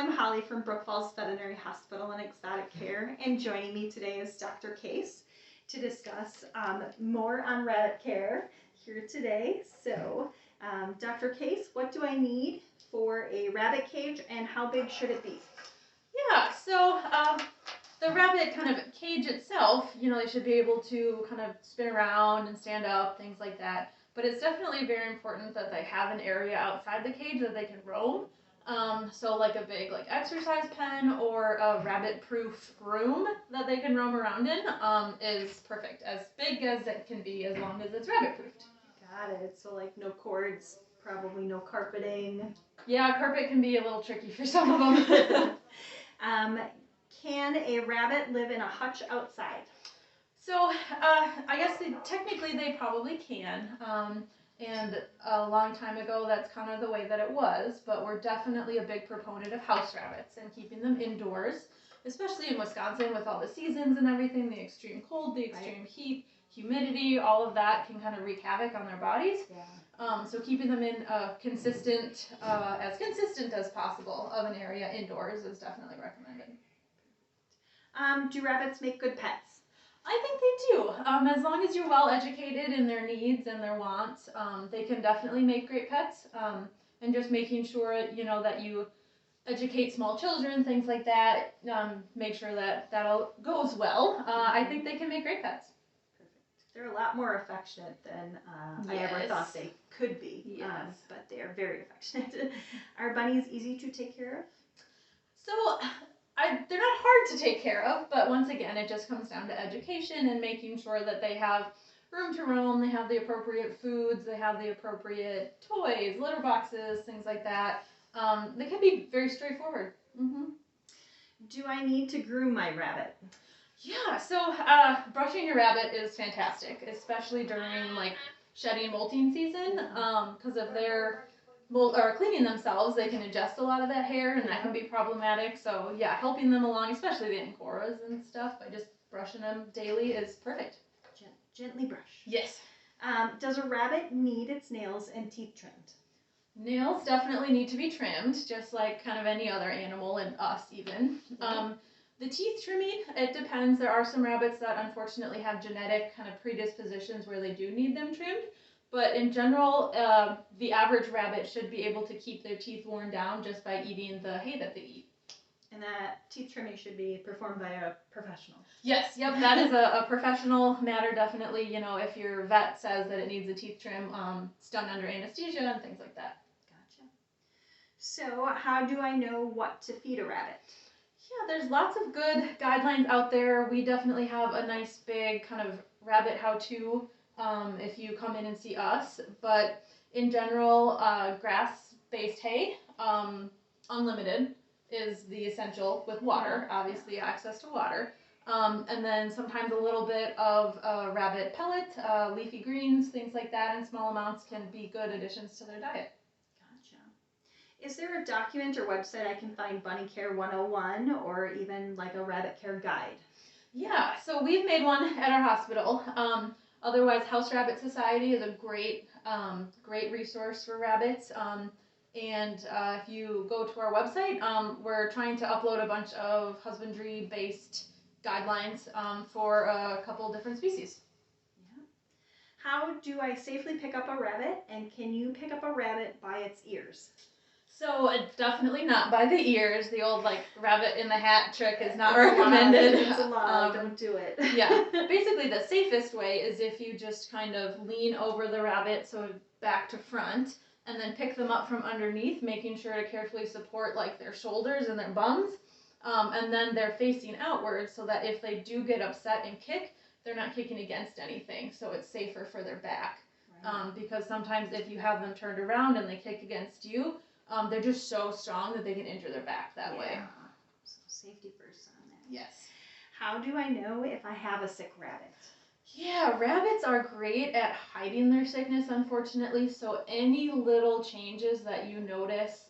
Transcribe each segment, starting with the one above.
I'm Holly from Brook Falls Veterinary Hospital and Exotic Care, and joining me today is Dr. Case to discuss more on rabbit care here today. So, Dr. Case, what do I need for a rabbit cage and how big should it be? Yeah, so the rabbit kind of cage itself, they should be able to kind of spin around and stand up, things like that. But it's definitely very important that they have an area outside the cage that they can roam. So like a big exercise pen or a rabbit-proof room that they can roam around in is perfect. As big as it can be, as long as it's rabbit-proofed. Got it. So like no cords, probably no carpeting. Yeah, carpet can be a little tricky for some of them. Can a rabbit live in a hutch outside? So I guess technically they probably can. And a long time ago, that's kind of the way that it was. But we're definitely a big proponent of house rabbits and keeping them indoors, especially in Wisconsin with all the seasons and everything, the extreme cold, the extreme heat, humidity, all of that can kind of wreak havoc on their bodies. Yeah. So keeping them in as consistent as possible of an area indoors is definitely recommended. Do rabbits make good pets? I think they do. As long as you're well educated in their needs and their wants, they can definitely make great pets. And just making sure, that you educate small children, things like that, make sure that all goes well. I think they can make great pets. Perfect. They're a lot more affectionate than I ever thought they could be. Yes. But they are very affectionate. Are bunnies easy to take care of? So they're not hard to take care of, but once again, it just comes down to education and making sure that they have room to roam, they have the appropriate foods, they have the appropriate toys, litter boxes, things like that. They can be very straightforward. Mm-hmm. Do I need to groom my rabbit? Yeah, so brushing your rabbit is fantastic, especially during shedding molting season, because if they're cleaning themselves, they can ingest a lot of that hair, and that can be problematic. So yeah, helping them along, especially the Ancoras and stuff, by just brushing them daily is perfect. Gently brush. Yes. Does a rabbit need its nails and teeth trimmed? Nails definitely need to be trimmed, just like kind of any other animal, and us even. Yeah. The teeth trimming, it depends. There are some rabbits that unfortunately have genetic kind of predispositions where they do need them trimmed. But in general, the average rabbit should be able to keep their teeth worn down just by eating the hay that they eat. And that teeth trimming should be performed by a professional. Yes, yep, that is a professional matter, definitely. If your vet says that it needs a teeth trim, it's done under anesthesia and things like that. Gotcha. So how do I know what to feed a rabbit? Yeah, there's lots of good guidelines out there. We definitely have a nice big kind of rabbit how-to if you come in and see us. But in general, grass-based hay, unlimited, is the essential with water, obviously access to water. And then sometimes a little bit of rabbit pellet, leafy greens, things like that in small amounts can be good additions to their diet. Gotcha. Is there a document or website I can find Bunny Care 101 or even like a rabbit care guide? Yeah, so we've made one at our hospital. Otherwise, House Rabbit Society is a great resource for rabbits. And if you go to our website, we're trying to upload a bunch of husbandry-based guidelines for a couple different species. Yeah. How do I safely pick up a rabbit, and can you pick up a rabbit by its ears? So definitely not by the ears. The old rabbit in the hat trick is not recommended. It's a lie. Don't do it. Yeah. Basically, the safest way is if you just kind of lean over the rabbit, so back to front, and then pick them up from underneath, making sure to carefully support their shoulders and their bums, and then they're facing outwards so that if they do get upset and kick, they're not kicking against anything, so it's safer for their back. Right. Because sometimes if you have them turned around and they kick against you, they're just so strong that they can injure their back that way. So safety first on that. Yes. How do I know if I have a sick rabbit? Yeah, rabbits are great at hiding their sickness, unfortunately, so any little changes that you notice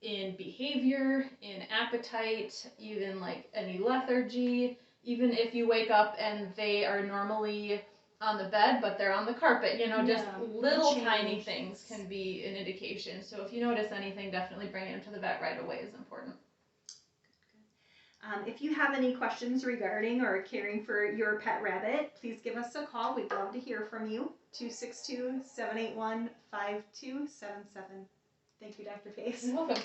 in behavior, in appetite, even any lethargy, even if you wake up and they are normally on the bed, but they're on the carpet. Just little Change. tiny things can be an indication. So if you notice anything, definitely bring it to the vet right away is important. If you have any questions regarding or caring for your pet rabbit, please give us a call. We'd love to hear from you. 262-781-5277. Thank you, Dr. Case. You're welcome.